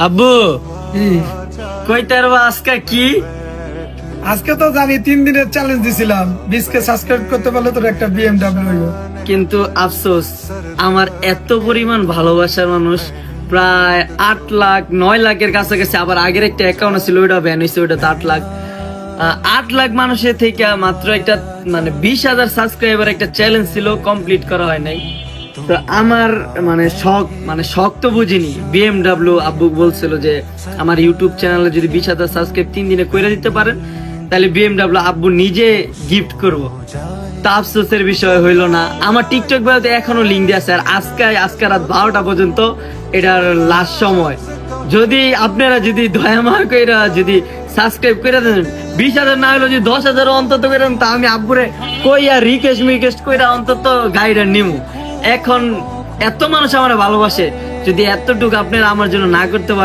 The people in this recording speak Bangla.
আব্বু কইতার আজকে কি আজকে তো জানি 3 দিনের চ্যালেঞ্জ দিছিলাম 20কে সাবস্ক্রাইব করতে পারলে তোর একটা BMW হইব। কিন্তু আফসোস আমার এত পরিমাণ ভালোবাসার মানুষ প্রায় 8 লাখ 9 লাখের কাছাকাছি, আবার আগের একটা অ্যাকাউন্ট ছিল ওইটা ব্যান হয়েছে, ওইটা 8 লাখ 8 লাখ মানুষের থেকে মাত্র একটা মানে 20,000 সাবস্ক্রাইবার একটা চ্যালেঞ্জ ছিল, কমপ্লিট করা হয় নাই। তো আমার শখ তো বুঝিনি। BMW আব্বু বলছিল যে আমার ইউটিউব চ্যানেলে যদি 20,000 সাবস্ক্রাইব 3 দিনে করে দিতে পারেন তাহলে BMW আব্বু নিজে গিফট করব। তা আফসোসের বিষয় হইল না। আমার টিকটক বেলাতে এখনো লিঙ্ক দিয়ে আছে, আর আজকে রাত 12টা পর্যন্ত এটার লাস্ট সময়। যদি আপনারা যদি দয়া মায়া কইরা যদি সাবস্ক্রাইব করে দেন, 20,000 না হলেও যদি 10,000 অন্তত করেন, তা আমি আব্বুরে কইয়া রিকোয়েস্ট কইরা অন্তত গাইড নিমু। এখন এত মানুষ আমার ভালোবাসে, যদি এতটুকু আপনারা আমার জন্য না করতে পারেন